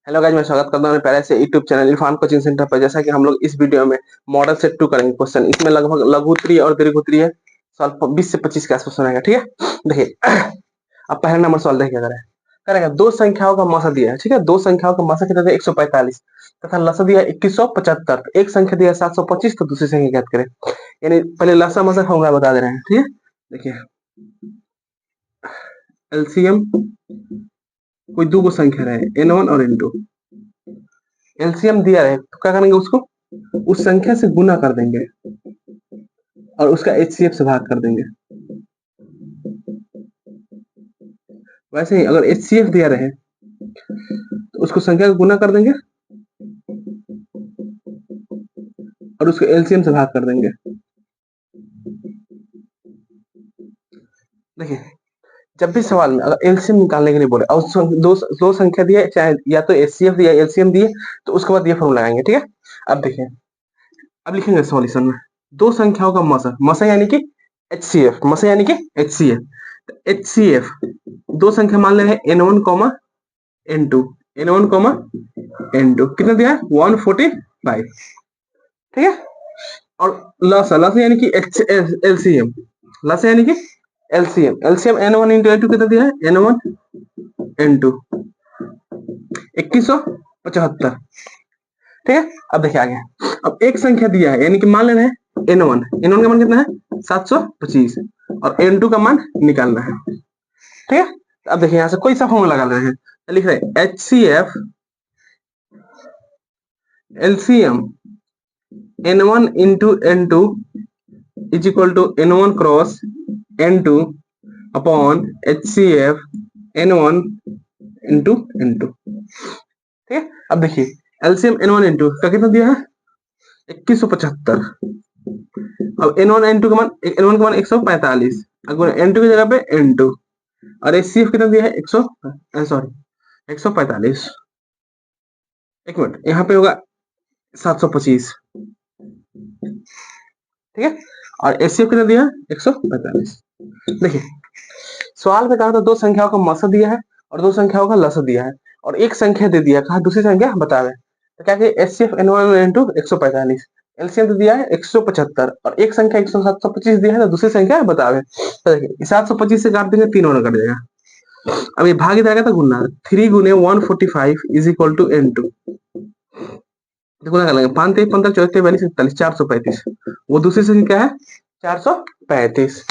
Hello guys, मैं स्वागत करता हूं पहले से YouTube channel Irfan coaching centre पर। जैसा कि हम लोग इस वीडियो में मॉडल सेट 2 करेंगे क्वेश्चन। इसमें लगभग लघु उत्तरीय और दीर्घ उत्तरीय है। सवाल 20 से 25 के आसपास रहेगा। ठीक है, देखिए अब पहला नंबर सवाल देखिए। करेगा दो संख्याओं का मसा दिया है। ठीक है, दो संख्याओं का मसा कितना दिया 145 तथा लसा दिया 2175। तो एक संख्या दिया 725, तो दूसरी संख्या ज्ञात करें। यानी पहले लसा मसा फॉर्मूला बता दे रहे हैं। ठीक है, देखिए एलसीएम कोई दो संख्या रहे n1 और n2। एलसीएम दिया है तो क्या करेंगे, उसको उस संख्या से गुना कर देंगे और उसका एचसीएफ से भाग कर देंगे। वैसे ही अगर एचसीएफ दिया रहे तो उसको संख्या को गुना कर देंगे और उसको एलसीएम से भाग कर देंगे। देखिए जब भी सवाल में अगर एलसीएम निकालने के लिए बोले और दो संख्या दिए, चाहे या तो एचसीएफ दिया एलसीएम दिए, तो उसके बाद ये फॉर्मूला लगाएंगे। ठीक है, अब देखिए अब लिखेंगे सॉल्यूशन में दो संख्याओं का मसा, मसा यानी कि एचसीएफ, मसा यानी कि एचसीएफ। एचसीएफ दो संख्या मान ले रहे हैं n1 comma n2, n1 comma n2 कितना दिया है 145। ठीक है, और लसा लसा यानी कि एलसीएम, लसा यानी कि LCM, LCM n1 into n2 कितना दिया है n1 n2 2175। ठीक है, अब देखिए आगे। अब एक संख्या दिया है यानी कि मान लेना है n1, n1 का मान कितना है 725 और n2 का मान निकालना है। ठीक है, अब देखिए यहां से कोई सा फॉर्मूला लगा रहे हैं, लिख रहे हैं HCF LCM n1 into n2 is equal to n1 cross n2 upon HCF n1 into n2। ठीक है, अब देखिए LCM n1 n2 का कितना दिया है 2175। अब n1 n2 का मान, n1 का मान 145, अगर n2 की जगह पे n2 और HCF कितना दिया है 145। एक मिनट, यहाँ पे होगा 725। ठीक है, और HCF कितना दिया है 145। देखिए सवाल में कहा था दो संख्याओं का मसा दिया है और दो संख्याओं का लसा दिया है और एक संख्या दे दिया, कहा दूसरी संख्या बता रहे। तो क्या कि HCF n1 n2 145, एलसीएम तो दिया है 175 और एक संख्या 725 दिया है, तो दूसरी संख्या बता रहे। तो देखिए 725 से काट देंगे, 3 और कट जाएगा। अब ये भाग जाएगा तो गुना 3 गुने 145 इज इक्वल टू n2। गुना कर लेंगे 5 3 15 14 42 41 435। वो दूसरी संख्या क्या है 435।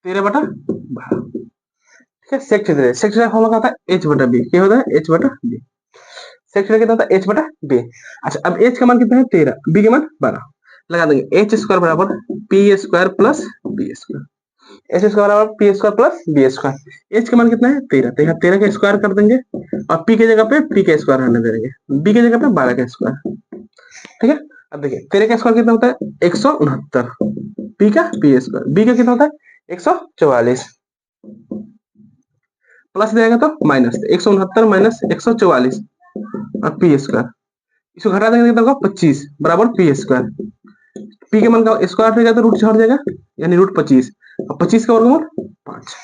13/12। ठीक है, sec theta, sec theta formula क्या होता है h/b। क्या होता है h/b। सेक थीटा कितना होता है h/b। अच्छा अब h का मान कितना है 13, b का मान 12। लगा देंगे h स्क्वायर बराबर p square plus b square, H square बराबर P square plus B square. H का मान कितना है 13, तो यहाँ 13 का स्क्वायर कर देंगे और पी के जगह पे पी का स्क्वायर रहने देंगे, बी के जगह पे 12 का स्क्वायर। ठीक है, अब देखिए 13 का स्क्वायर कितना होता है 169, पी का पी स्क्वायर, बी का कितना होता है 144, प्लस देगा तो माइनस 169 माइनस 144 और पी स्क्वायर, इसको घटा देंगे कितना होगा 25 बराबर पी स्क्वायर। पी के मान का स्क्वायर हो जाएगा तो रूट छोड़ जाएगा, यानी रूट 25 और 25 का वर्गमूल 5।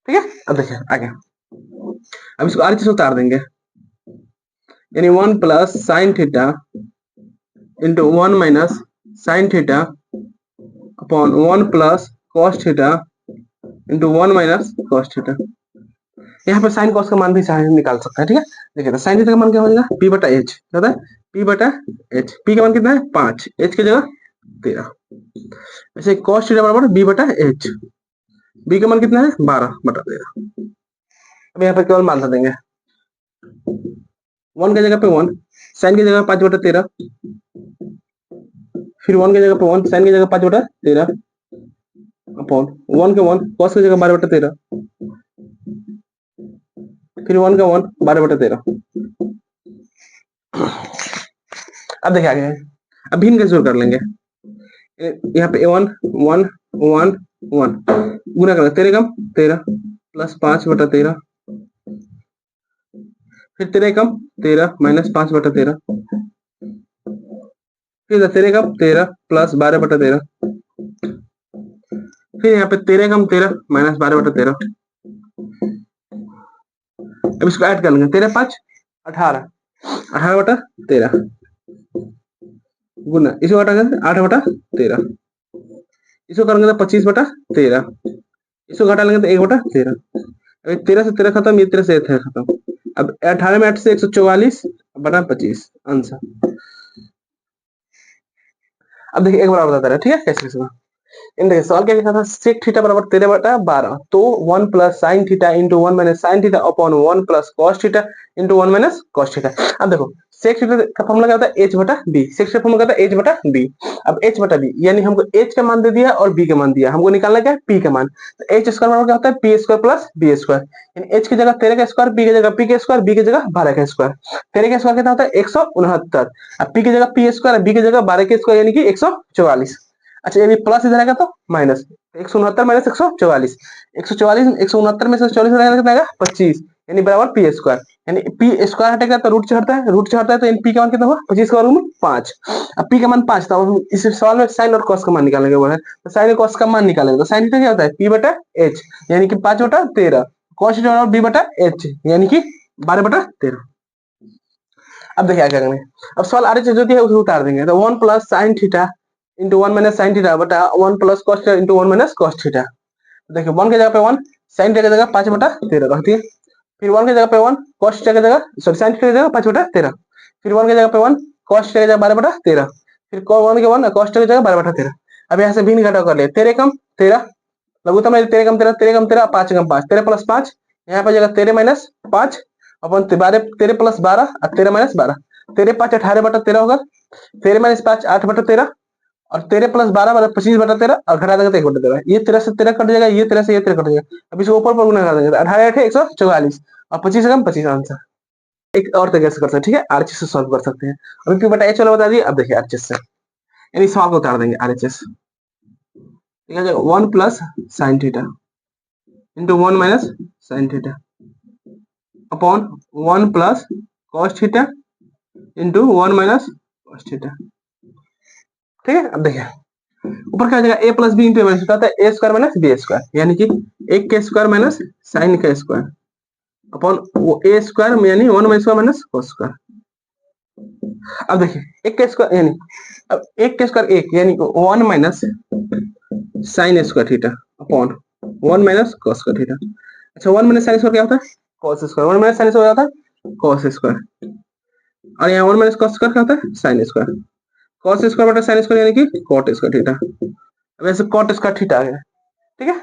ठीक है, अब देखिए आगे। अब इसको आर से उतार देंगे, यानी 1 plus sine theta into 1 minus sine theta upon 1 plus cos theta into 1 minus cos theta. यहाँ पे साइन कॉस का मान भी साइन निकाल सकता है। ठीक है, देखिए तो साइन थीटा का मान क्या हो जाएगा p बटा h, क्या होता है p बटा h। p का मान कितना है 5, h की जगह 13। वैसे कॉस थीटा बराबर b बटा h, b का मान कितना है 12/13। अब यहाँ पे केवल मान देंगे 1 की जगह पे 1, साइन की जगह 5/13, फिर 1 की जगह पे 1, साइन की जगह 5/13 अपॉन 1 के 1, कॉस की जगह 12/13, फिर 1 का 1 12/13। अब देखिए आगे, अब भिन्न कैसे जोड़ कर लेंगे। यहाँ पे 1 1 1 1 गुना करेंगे 13 कम 13 प्लस 5/13, फिर 13 कम 13 माइनस 5/13, फिर 13 कम 13 प्लस 12/13, फिर यहाँ पे 13 कम 13 माइनस 12/13, अब इसको ऐड कर लेंगे, 13 5 18, 18/13 गुना इसको घटाएंगे 8/13, इसको करेंगे तो 25/13, इसको घटा लेंगे तो 1/13। अभी 13 से 13 खत्म, ये 13 से 13 खत्म। अब 18 में 8 से 144 बना 25 आंसर। अब देखिए एक बार और बताता रहे, ठीक है कैसे कैसे। इन देखिए सवाल क्या लिखा था, सेक थीटा बराबर 13/12, तो 1 plus sine theta into 1 minus sine theta upon 1 plus cos theta into 1 minus cos theta. अब देखो सेक थीटा का फॉर्मूला क्या होता है, h बटा b। सेक का फॉर्मूला क्या होता है, h बटा b। अब h बटा b यानी हमको h का मान दे दिया और b का मान दिया, हमको निकालना क्या है p का मान। तो h स्क्वायर बराबर क्या होता है, p square plus b square, यानी h की जगह 13 का स्क्वायर, p की जगह p का स्क्वायर, b की जगह 12 का स्क्वायर। 13 का स्क्वायर कितना होता है 169, अब p की जगह p स्क्वायर, b की जगह 12 का स्क्वायर यानी कि 144। अच्छा ये भी प्लस इधर आएगा तो माइनस, 169 माइनस 144, 144 169 में से 144 कितना आएगा 25, यानी बराबर पी स्क्वायर। यानी पी स्क्वायर हटेगा तो रूट से हटता है, रूट से हटता है तो पी का मान कितना हुआ 25 का वर्ग में 5। अब पी का मान 5 था, इस सवाल में साइन और कॉस का मान निकालने के बोला है, तो साइन और कॉस का मान निकालेंगे तो साइन थीटा क्या होता है पी बटा एच, यानी कि 5/13, कॉस थीटा बराबर बी बटा एच यानी कि 12/13। अब देखिए क्या करेंगे, अब सवाल आगे जो दिया है उसे उतार देंगे, तो 1 plus sine theta into 1 minus sine theta बटा 1 plus cos theta into 1 minus cos theta. देखिए 1 की जगह पे 1, साइन थीटा की जगह 5/13 रख दिए, फिर 1 की जगह पे 1 कॉस थीटा की जगह सॉरी साइन थीटा की जगह 5/13, फिर 1 की जगह पे 1 कॉस थीटा की जगह 12/13, फिर 1 के 1 कॉस थीटा की जगह 12/13। अब यहाँ से भिन्न घटाव कर ले, 13 कम 13 लघुत्तम है, 13 कम 13 13 कम 13 5 कम 5 13 प्लस 5, यहाँ पे जगह 13 माइनस 5 अपन 12 13 प्लस 12 और 13 माइनस 12, 13 5 18/13 होगा, 13 माइनस 5 8/13 और 13 प्लस 12 मतलब 25/13 और घटा देंगे तो 1/13, ये 13 से 13 कट जाएगा, ये 13 से ये 13 कट जाएगा। अब इसको ऊपर पर गुना कर देंगे, 18 8 144 और 25 कम 25 आंसर। एक और तरीके से कर सकते हैं, ठीक है आरएचएस से सॉल्व कर सकते हैं। अभी पी बटा एच वाला बता दिए, अब देखिए आरएचएस से यानी सवाल को उतार देंगे आरएचएस, ठीक है 1 plus sine theta into 1 minus sine theta upon 1 plus cos theta into 1 minus cos theta. ठीक है अब देखिए ऊपर क्या आ जाएगा a plus B into minus होता है a square minus B square, यानी कि 1 के स्क्वायर माइनस साइन का स्क्वायर अपॉन वो a स्क्वायर यानी 1 माइनस माइनस cos स्क्वायर। अब देखिए 1 के स्क्वायर यानी अब 1 के स्क्वायर 1 यानी 1 minus sine square theta upon 1 minus cos square theta. अच्छा 1 माइनस साइन स्क्वायर क्या होता है cos square, 1 minus sine square क्या होता है cos स्क्वायर, और यहाँ 1 माइनस cos स्क्वायर क्या होता है साइन स्क्वायर, cos स्क्वायर बटा साइन स्क्वायर यानी कि cot स्क्वायर थीटा। अब ऐसे cot स्क्वायर थीटा आ गया, ठीक है।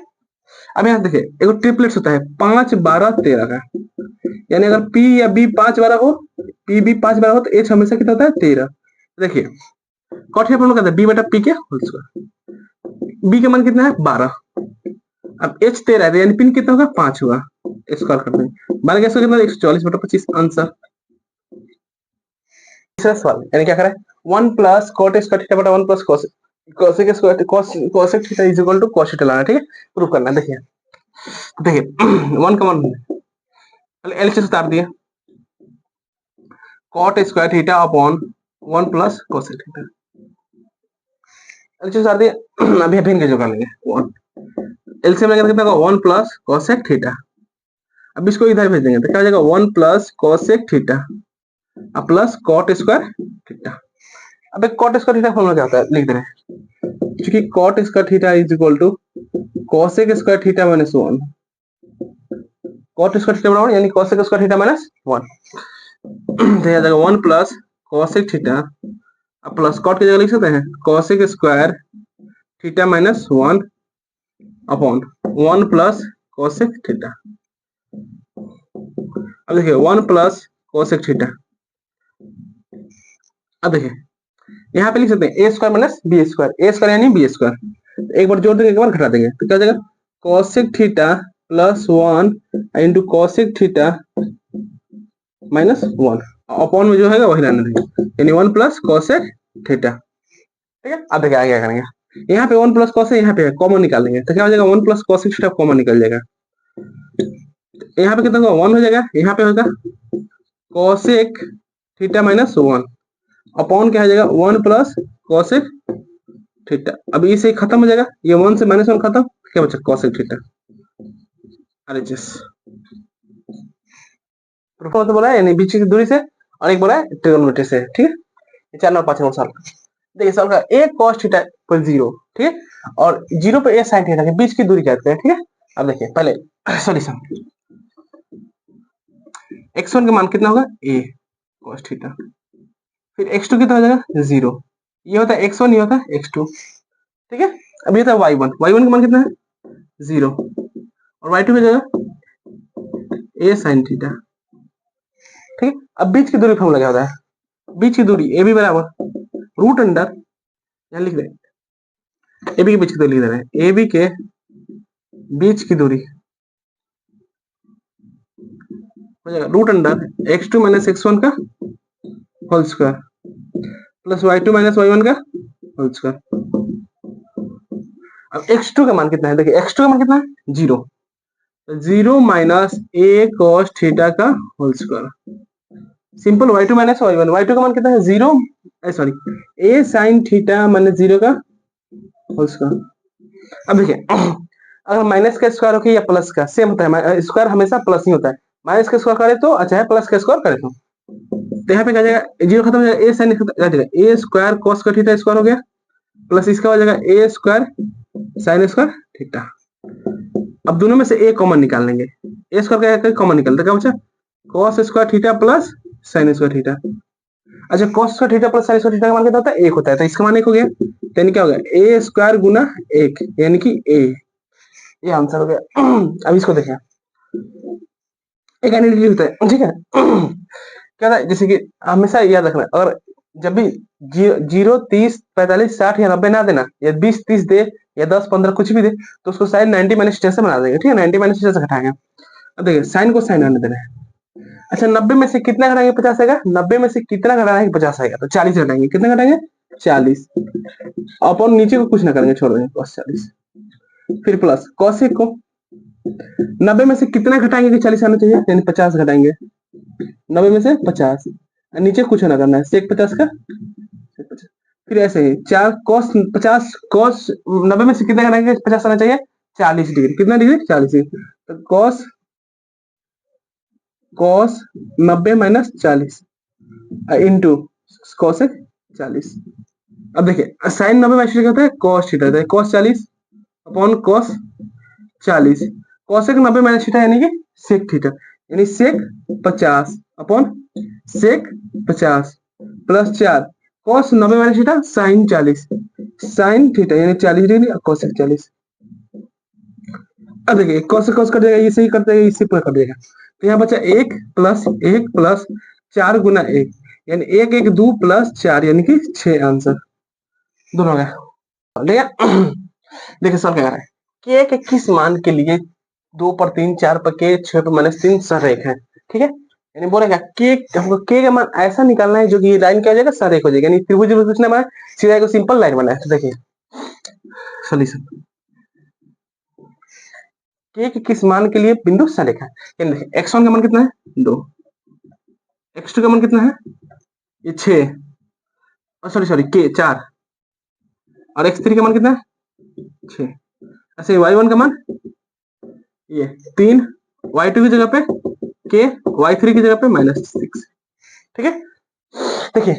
अब यहाँ देखिए एक ट्रिपलेट्स होता है 5 12 13 का, यानी अगर P या B 5 12 हो, P B 5 12 हो तो H हमेशा कितना होता है 13। देखिए कॉट फॉर्मूला कहता है B बटा P के होल स्क्वायर, B का मान कितना है 12, अब H 13 है यानी पिन कितना होगा 5 होगा, स्क्वायर करते हैं 12 का स्क्वायर कितना 144/25 आंसर। तीसरा सवाल यानी क्या करें 1 प्लस कॉट स्क्वायर थीटा बटा 1 plus cos cosec square cosec theta is equal to cos theta लाना, ठीक है प्रूव करना है। देखिए देखिए 1 का मान पहले एलसीएम उतार दिए, cot square theta upon 1 plus cosec theta LCM उतार दिए। अभी भिन्न के जो कर लेंगे 1 एलसीएम लगाकर कितना होगा 1 प्लस cosec थीटा, अब इसको इधर भेज देंगे तो क्या हो जाएगा 1 plus cosec theta plus cot square theta. अब एक cot स्क्वायर थीटा फॉर्मूला क्या होता है लिख दे रहे हैं, क्योंकि cot square theta is equal to cosec square theta minus 1, cot square theta बराबर यानी cosec स्क्वायर थीटा माइनस 1, तो यह जाएगा 1 plus cosec theta plus cot की जगह लिख सकते हैं cosec square theta minus 1 upon 1 plus cosec theta. अब देखिए 1 प्लस cosec थीटा, अब देखिए यहाँ पे लिख सकते हैं a square minus B square, a square यानी बी स्क्वायर, एक बार जोड़ देंगे एक बार घटा देंगे तो क्या हो जाएगा cosec theta plus 1 into cosec theta minus 1 upon में जो है वही रहने देंगे, यानी 1 प्लस cosec थीटा। ठीक है अब देखिए आगे क्या करेंगे, यहाँ पे 1 प्लस cos है, यहाँ पे कॉमन निकालेंगे तो क्या हो जाएगा 1 प्लस cosec थीटा कॉमन निकल जाएगा, यहाँ पे कितना होगा 1 हो जाएगा, यहाँ पे होगा cosec थीटा माइनस 1 अपॉन क्या हो जाएगा 1 प्लस cosec थीटा। अब इसे खत्म हो जाएगा, ये 1 से माइनस 1 खत्म, क्या बचा cosec थीटा। मतलब बोला है यानी बीच की दूरी से, और एक बोला है ट्रिग्नोमेट्री से, ठीक है। ये 4 नंबर 5 नंबर सवाल। देखिए सवाल का ए cos थीटा पर 0, ठीक है, और 0 पे ए sin थीटा के बीच की दूरी कहते हैं, ठीक है। अब देखिए पहले सॉल्यूशन, x1 का मान कितना होगा a cos थीटा, फिर x2 कितना हो जाएगा 0, ये होता है x1, ये होता है x2, ठीक है। अब ये था y1, y1 का मान कितना है 0, और y2 की जगह a sin थीटा, ठीक है। अब बीच की दूरी फॉर्मूला क्या होता है, बीच की दूरी ए बी बराबर रूट अंडर, यहाँ लिख रहे ए बी के बीच की दूरी लिख रहे हैं, ए बी के बीच की दूरी हो जाएगा root under x2 minus x1 का whole square plus y2 minus y1 का होल स्क्वायर। अब x2 का मान कितना है, देखिए x2 का मान कितना है 0, 0 माइनस a cos थीटा का whole square, simple y2 minus y1, y2 का मान कितना है 0, sorry a sin theta minus 0 का होल स्क्वायर। अब देखिए अगर माइनस का स्क्वायर हो या प्लस का सेम होता है, स्क्वायर हमेशा प्लस ही होता है, माइनस का स्क्वायर करे तो अच्छा है, प्लस का स्क्वायर करे तो यहाँ पे क्या जाएगा, 0 खत्म हो जाएगा, a sin a square cos का थीटा स्क्वायर हो गया, प्लस इसका हो जाएगा a square sin square theta. अब दोनों में से a कॉमन निकाल लेंगे, a स्क्वायर क्या कॉमन निकलता है, क्या बचा cos square theta plus sin square theta. अच्छा cos square theta plus sin square theta का मान कितना होता है 1 होता है, तो इसका मान 1 हो गया, तो यानी क्या हो गया a स्क्वायर गुना 1 यानी कि a, ये आंसर हो गया। अब इसको देखें, एक आइडेंटिटी होता है, ठीक है। क्या था, जैसे कि हमेशा याद रखना, अगर जब भी 0 30 45 60 या 90 ना देना, या 20 30 दे या 10 15 कुछ भी दे, तो उसको साइन 90 माइनस से बना देंगे, ठीक है, 90 माइनस से घटाएंगे। अब देखिए साइन को साइन आने देना है। अच्छा 90 में से कितना घटाएंगे 50 आएगा, 90 में से कितना घटाना है 50 आएगा, तो 40 घटाएंगे, कितना घटाएंगे 40, अपन नीचे को कुछ ना करेंगे, छोड़ देंगे cos 40, फिर प्लस cos को 90 में से कितना घटाएंगे कि 40 आना चाहिए, यानी 50 घटाएंगे, 90 में से 50, नीचे कुछ ना करना है, sec 50 का 50। फिर ऐसे ही 4 cos 50 cos 90 में से कितना घटाएंगे 50 आना चाहिए 40 डिग्री, कितना डिग्री 40 डिग्री, तो cos 90 माइनस 40 इंटू cosec 40। अब देखिए साइन 90 माइनस क्या होता है cos थीटा, तो cos 40 upon cos 40, cosec 90 minus theta यानी कि sec थीटा, यानी sec 50 upon sec 50 plus 4 cos 90 minus theta sin 40 sin theta यानी 40 डिग्री और cosec 40। अब देखिए cos cos कट जाएगा, इसे ही कट जाएगा, इसी पर कट जाएगा, तो यहाँ बचा 1 प्लस 4 गुना 1 यानी 1 1 2 प्लस 4 यानी कि 6 आंसर दोनों का, ठीक है। देखिए सर क्या है के किस मान के लिए 2 पर 3 4 पर के 6 पर माइनस 3 सरेख है, ठीक है, यानी बोलेगा के हमको के का मान ऐसा निकालना है जो कि लाइन क्या हो जाएगा सरेख हो जाएगा, यानी त्रिभुज कुछ ना बनाए, सीधा एक सिंपल लाइन बनाए। तो देखिए सॉल्यूशन, के किस मान के लिए बिंदु सरेख है, यानी देखिए x1 का मान कितना है 2, x2 का मान कितना है ये 6, सॉरी के 4, और x3 का मान कितना है 6, ऐसे y1 का मान ये 3, y2 की जगह पे के, y3 की जगह पे -6, ठीक है। देखिए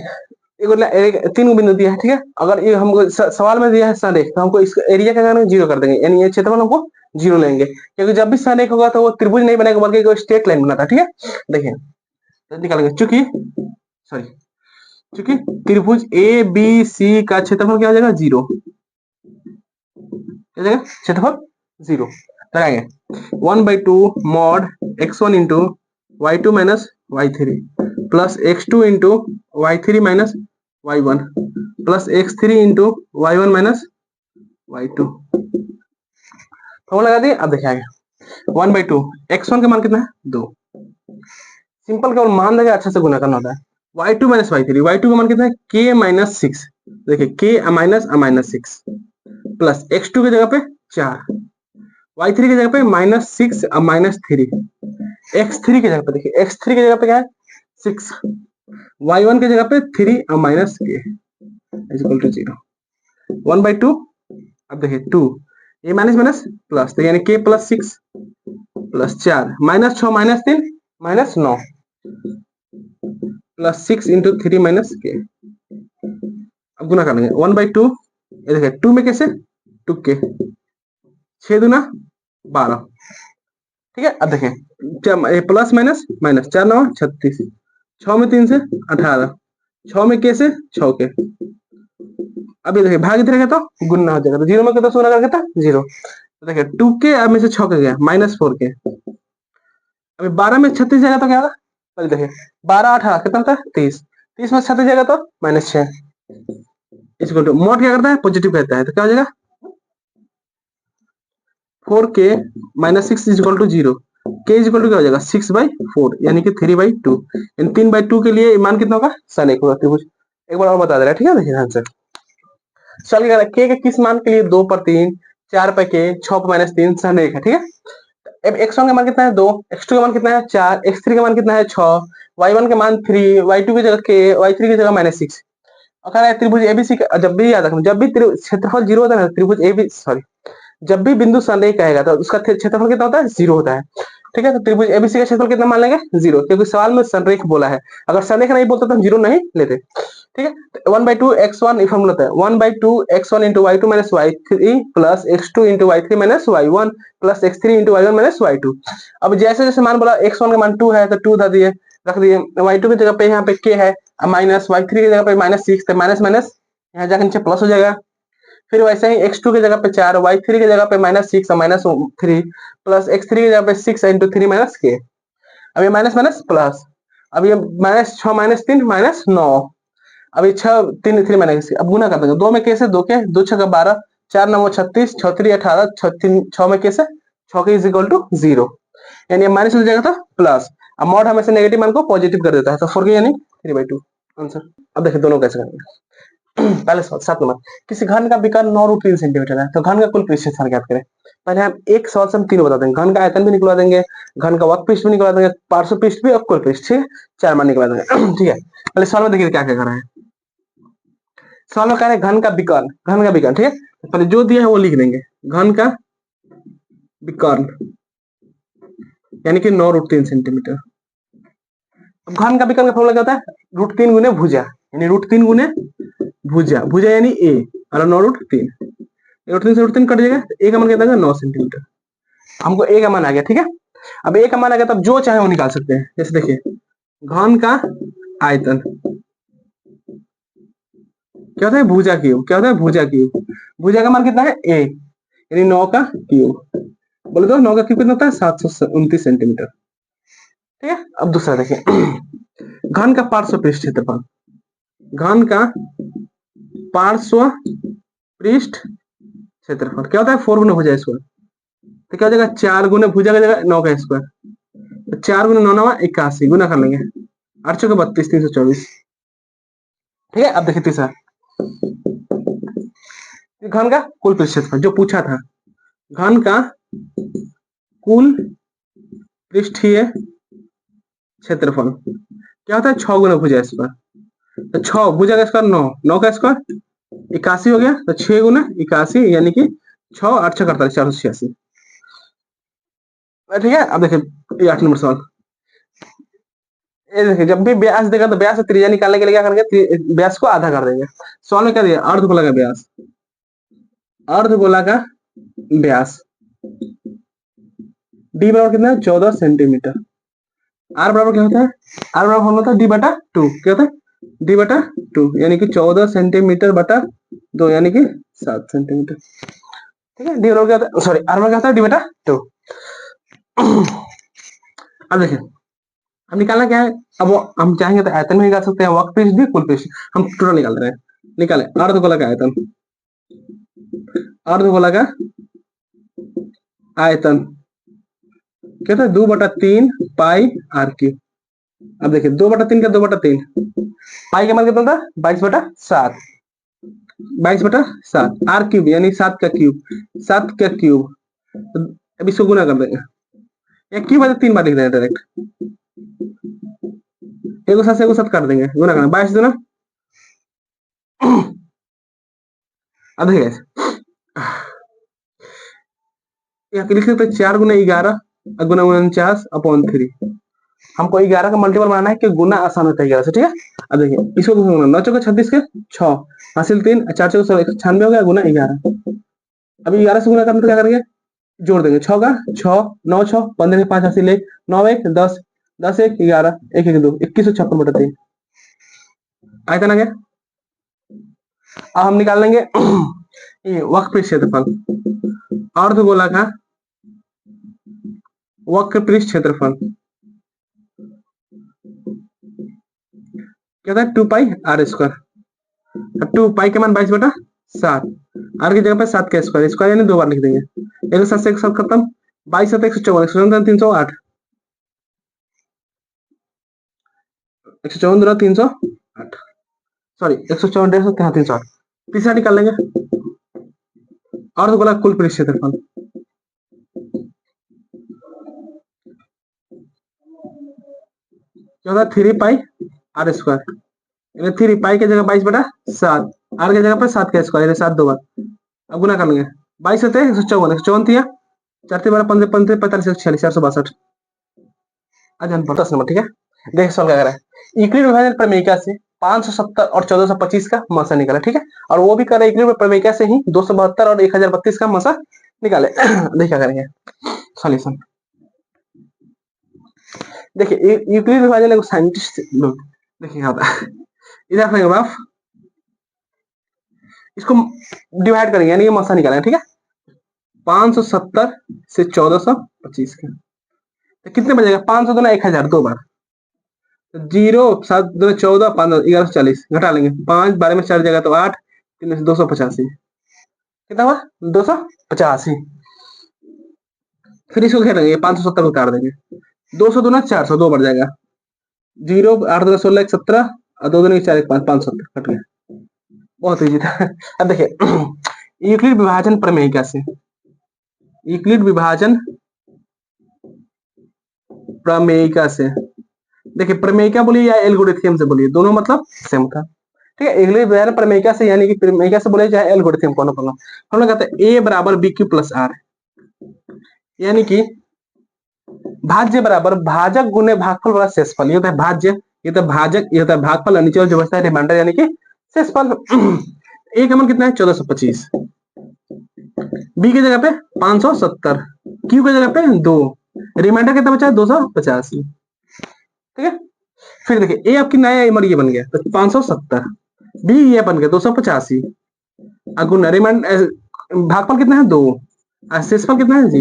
एक 3 बिंदु दिया है, ठीक है, अगर ये हमको सवाल में दिया है सरेख, तो हमको इसका एरिया क्या करना है 0 कर देंगे, यानी ये क्षेत्रफल हमको 0 लेंगे, क्योंकि जब भी सरेख होगा तो वो त्रिभुज नहीं बनेगा बल्कि कोई स्ट्रेट लाइन बनाता है, ठीक है। देखिए तो निकालेंगे, चूंकि त्रिभुज ए बी सी का क्षेत्रफल क्या हो जाएगा 0, क्या जाएगा क्षेत्रफल 0, लगाएंगे 1/2 mod x1 into y2 minus y3 plus x2 into y3 minus y1 plus x3 into y1 minus y2, formula लगा दिए। अब देखिए आगे 1/2 x1 का मान कितना है 2, सिंपल केवल मान देगा, अच्छा से गुना करना होता है, y2 माइनस y3 का मान कितना है k माइनस 6, देखिए k माइनस 6 प्लस x2 की जगह पे 4, y3 की जगह पे -6 और -3, x3 की जगह पे देखिए x3 की जगह पे क्या है 6, y1 की जगह पे 3 और minus k is equal to 0, 1/2। अब देखिए 2 ये माइनस प्लस, तो यानी k plus 6 plus 4 -6 -3 -9, plus 6 into 3 minus के। अब गुना कर लेंगे 1/2, ये देखिए 2 में कैसे 2 के 6 दूना 12, ठीक है। अब देखें प्लस माइनस माइनस 4 9 36, 6 में 3 से 18, 6 में कैसे 6 के। अब ये देखिए भाग इधर गया तो गुना हो जाएगा, तो 0 में कितना गुना करके था 0। तो देखिए 2 के अब में से 6 के गया -4 के। अभी 12 में 36 जाएगा तो क्या होगा, पहले देखिए 12 18 कितना होता है 30, 30 में 36 जाएगा तो -6। इसको तो मोड क्या करता है पॉजिटिव कहता है, तो क्या हो जाएगा 4k -6 is equal to 0। k is equal to क्या हो जाएगा 6/4 यानी कि 3/2। इन 3/2 के लिए मान कितना होगा sin एक होगा त्रिभुज। एक बार और बता दे रहा है, ठीक है। देखिए आंसर चल गया k के किस मान के लिए 2/3, 4/k, 6/3 sin एक है, ठीक है। अब x1 का मान कितना है 2, x2 का मान कितना है 4, x3 का मान कितना है 6, y1 का मान 3, y2 की जगह k, y3 की जगह -6। और कह रहा है त्रिभुज एबीसी का जब भी याद रखना, जब भी क्षेत्रफल 0 होता है ना त्रिभुज एबी सॉरी जब भी बिंदु संरेख कहेगा तो उसका क्षेत्रफल कितना होता है 0 होता है, ठीक है। तो त्रिभुज एबीसी का क्षेत्रफल कितना मान लेंगे 0, क्योंकि सवाल में संरेख बोला है। अगर संरेख नहीं बोलता तो हम 0 नहीं लेते, ठीक है। 1/2 x1 फॉर्मूला होता है 1/2 x1 into y2 minus y3 plus x2 into y3 minus y1 plus x3 into y1 minus y2। अब जैसे जैसे मान बोला x1 का मान 2 है तो 2 धर दिए रख दिए, y2 की जगह पे यहाँ पे k है माइनस, y3 की जगह पे -6 तो माइनस माइनस यहाँ जाकर नीचे प्लस हो जाएगा। फिर वैसे ही x2 की जगह पे 4, y3 की जगह पे -6 -3 प्लस x3 की जगह पे 6 into 3 minus k। अब ये माइनस माइनस प्लस, अब ये -6 -3 -9, अभी 6 3 3 माइनस, अब गुना कर देंगे 2 में कैसे 2 के 2 6 12, 4 9 36, 6 3 18, 6 में कैसे 6 के इज इक्वल टू 0, यानी माइनस हो जाएगा तो प्लस। अब मॉड हमेशा नेगेटिव मान को पॉजिटिव कर देता है, तो 4 के यानी 3/2 आंसर। अब देखिए दोनों कैसे करेंगे। पहले 7 नंबर, किसी घन का विकर्ण 9√3 सेंटीमीटर है तो घन का कुल पृष्ठ क्षेत्रफल ज्ञात करें। पहले हम एक सवाल से हम तीनों बता देंगे, घन का आयतन भी निकलवा देंगे, घन का वक्र पृष्ठ भी निकलवा देंगे, पार्श्व पृष्ठ भी और कुल पृष्ठ, ठीक है 4 मान निकलवा देंगे। ठीक है पहले सवाल में देखिए क्या क्या कर रहा है। सवाल में कह रहे हैं घन का विकर्ण, घन का विकर्ण, ठीक है। पहले जो दिया है वो लिख देंगे, घन का विकर्ण यानी कि 9√3 सेंटीमीटर। अब घन का विकर्ण का फॉर्मूला क्या होता है √3 गुने भुजा, यानी √3 गुने भुजा, भुजा यानी a और 9√3, √3 से √3 कट जाएगा, a का मान कितना 9 सेंटीमीटर। हमको a का मान आ गया, ठीक है। अब a का मान आ गया तब जो चाहे वो निकाल सकते हैं। जैसे देखिए घन का आयतन क्या होता है भुजा क्यूब, क्या होता है भुजा क्यूब, भुजा का मान कितना है a यानी 9 का क्यूब, बोले तो 9 का क्यूब कितना होता है 729 सेंटीमीटर, ठीक है। अब दूसरा देखिए घन का पार्श्व पृष्ठ क्षेत्रफल, घन का पार्श्व पृष्ठ क्षेत्रफल क्या होता है 4 गुना भुजा स्क्वायर, तो क्या हो जाएगा 4 गुना भुजा का जगह 9 का स्क्वायर, तो 4 गुना 9 9 81 गुना कर लेंगे 8 चौके 32 324, ठीक है। अब देखिए तीसरा घन का कुल पृष्ठ क्षेत्रफल जो पूछा था, घन का कुल पृष्ठीय क्षेत्रफल क्या होता है 6 गुना भुजा स्क्वायर, तो 6 भुजा का स्क्वायर 9, 9 का स्क्वायर 81 हो गया, तो 6 गुना 81 यानी कि 6 8 6 48 486, ठीक है। अब देखिए ये 8 नंबर सवाल, ये देखिए जब भी व्यास देगा तो व्यास से त्रिज्या निकालने के लिए क्या करेंगे व्यास को आधा कर देंगे। सवाल में क्या दिया अर्धगोला का व्यास, अर्धगोला का व्यास डी बराबर कितना है 14 सेंटीमीटर, आर बराबर क्या होता है आर बराबर होता है डी बटा 2, क्या होता है डी बटा 2 यानी कि 14 सेंटीमीटर बटा 2 यानी कि 7 सेंटीमीटर, ठीक है। डी बराबर क्या होता है सॉरी आर बराबर क्या होता है डी बटा 2। अब देखिए अब निकालना क्या है, अब हम चाहेंगे तो आयतन भी निकाल सकते हैं, वक्र पृष्ठ भी कुल पृष्ठ, हम टोटल निकाल रहे हैं। निकाले अर्धगोला का आयतन, अर्धगोला का आयतन क्या था 2/3 पाई आर क्यूब। अब देखिए 2/3 का 2/3, पाई का मान कितना था 22/7, 22/7 आर क्यूब यानी 7 का क्यूब, 7 का क्यूब, अब इसको गुना कर देंगे, एक क्यूब है तो 3 बार लिख देंगे डायरेक्ट, एक साथ कर देंगे गुना करना 22 दूना। अब देखिए यहाँ लिख सकते 4 गुना 11 गुना 49/3, हमको 11 का मल्टीपल बनाना है कि गुना आसान होता है 11 से, ठीक है। अब देखिए इसको 9 चौके 36 के 6 हासिल 3 4 चौके 196 हो गया गुना 11। अभी 11 से गुना करने तो क्या करेंगे, जोड़ देंगे 6 का 6 9 6 15 के 5 हासिल 1 9 1 10 10 1 11 1 1 2 2156/3 आयतन आ गया। अब हम निकाल लेंगे ये वक्र क्षेत्रफल अर्धगोला का वक्र पृष्ठ क्षेत्रफल क्या था 2 पाई आर स्क्वायर। 2 पाई के मान 22/7 आर की जगह पे 7 का स्क्वायर स्क्वायर यानी 2 बार लिख देंगे। 1 7 से 1 7 खत्म 22 7 154 308 154 308 सॉरी 154 150 308 तीसरा निकाल लेंगे अर्धगोला कुल पृष्ठ क्षेत्रफल क्या होता है 3 पाई आर स्क्वायर 3 पाई की जगह 22/7 आर की जगह पर 7 का स्क्वायर 7 2 बार। अब गुना कर लेंगे 22 होते 154 154 दिया 4 3 12 15 15 45 46 462 आज 10 नंबर, ठीक है। देख सवाल क्या करा है, यूक्लिड विभाजन प्रमेयिका से 570 और 1425 का मसा निकाला, ठीक है। और वो भी कर रहे यूक्लिड प्रमेयिका से ही 272 और 1032 का मसा निकाले। देखिए क्या करेंगे सॉल्यूशन। देखिए यूक्लिड विभाजन साइंटिस्ट लोग देखिए यहाँ इधर रखेंगे बाफ इसको डिवाइड करेंगे यानी ये मसा निकालेंगे, ठीक है। 570 से 1425 का तो कितने बचेगा 500 दूना 1000 2 बार 0 7 दूना 14 5 11 40 घटा लेंगे 5 12 में 4 जगह तो 8 3 से 285 कितना हुआ 285। फिर इसको घेर लेंगे 570 को उतार देंगे 200 दूना 400 2 बढ़ जाएगा 0 8 दूना 16 1 17 और 2 दूना 4 1 5 570 कट गया। बहुत इजी था। अब देखिए यूक्लिड विभाजन प्रमेयिका से यूक्लिड विभाजन प्रमेयिका से देखिए प्रमेयिका बोलिए या एल्गोरिथम से बोलिए दोनों मतलब सेम था, ठीक है। यूक्लिड विभाजन प्रमेयिका से यानी कि प्रमेयिका से बोले चाहे एल्गोरिथम कोनो कोनो हम लोग कहते हैं a बराबर bq प्लस r यानी कि भाज्य बराबर भाजक गुने भागफल वाला शेषफल। ये होता है भाज्य ये तो भाजक ये होता है भागफल और नीचे जो बचता है रिमाइंडर यानी कि शेषफल। a का मान कितना है 1425 b की जगह पे 570 q की जगह पे 2 रिमाइंडर कितना बचा है 285, ठीक है। फिर देखिए a आपकी नया ये बन गया तो 570 b ये बन गया 285 गुना रिमाइंडर भागफल कितना है 2 और शेषफल कितना है 0।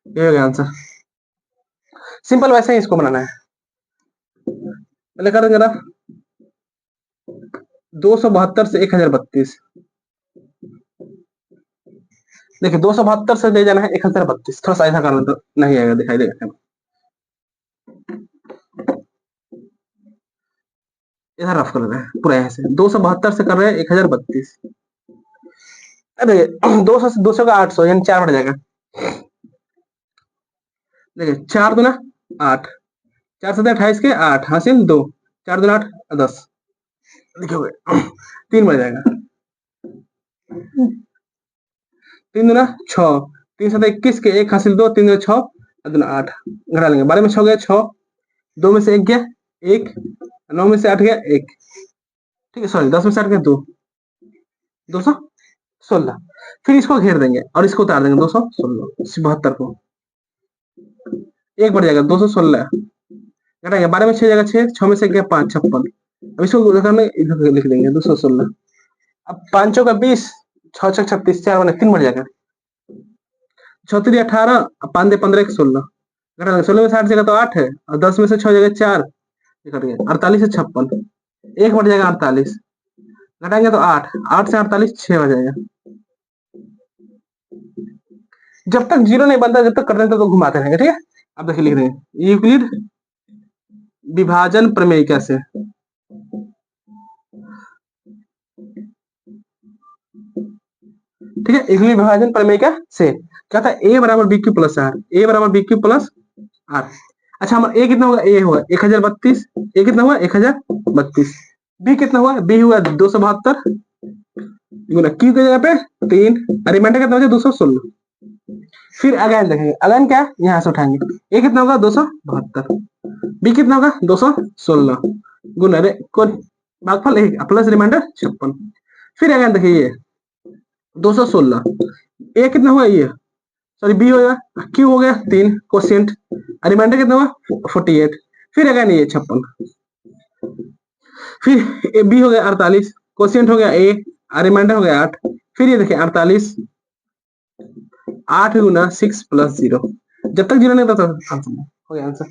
ये हो गया आंसर। सिंपल वैसे ही इसको बनाना है पहले कर देंगे ना 272 से 1032 देखिए 272 से ले जाना है 1032 थोड़ा सा ऐसा करना तो नहीं आएगा दिखाई देगा इधर रफ कर रहे हैं पूरा ऐसे 272 से कर रहे हैं 1032 अरे 200 से 200 का 800 यानी 4 बढ़ जाएगा। देखिए 4 दूना 8 4 7 28 के 8 हासिल 2 4 दूना 8 10 देखिए 3 बढ़ जाएगा 3 दूना 6 3 7 21 के 1 हासिल 2 3 दूना 6 दूना 8 घटा लेंगे 12 में 6 गया 6 2 में से 1 गया 1 9 में से 8 गया 1, ठीक है। सॉरी 10 में से 8 गया 2 216 फिर इसको घेर देंगे और इसको उतार देंगे 216 72 को 1 बढ़ जाएगा 216 घटाएंगे 12 में 6 जाएगा 6 6 में से गया 5 56 अब इसको इधर लिख देंगे 216। अब 5 का 20 6 6 36 4 बने 3 बढ़ जाएगा 36 18 5 15 16 घटाएंगे 16 में से 8 जगह तो 8 है और 10 में से 6 जगह 4 48 से 56 1 बढ़ जाएगा 48 घटाएंगे तो 8 8 से 48 6 हो जाएगा। जब तक 0 नहीं बनता जब तक करते हैं तो घुमाते रहेंगे, ठीक है। अब देखिए लिख रहे हैं यूक्लिड विभाजन प्रमेयिका से ठीक है यूक्लिड विभाजन प्रमेयिका से क्या था a बराबर bq प्लस r a बराबर bq प्लस r। अच्छा हमारा a कितना होगा a हुआ 1032 a कितना हुआ 1032 b कितना हुआ b हुआ 272 गुना q की जगह पे 3 रिमाइंडर कितना बचा 216। फिर अगेन देखेंगे अगेन क्या यहाँ से उठाएंगे a कितना होगा 272 बी कितना होगा 216 गुना रे कौन भागफल 1 प्लस रिमाइंडर 56। फिर अगेन देखिए ये 216 ए कितना हुआ ये सॉरी बी होगा क्यू हो गया 3 कोशिएंट रिमाइंडर कितना हुआ 48 फिर अगेन ये 56 फिर बी हो गया 48 कोशिएंट हो गया ए रिमाइंडर हो गया 8 फिर ये देखिए 48 8 गुना 6 प्लस 0 जब तक 0 नहीं होता तो हो गया आंसर।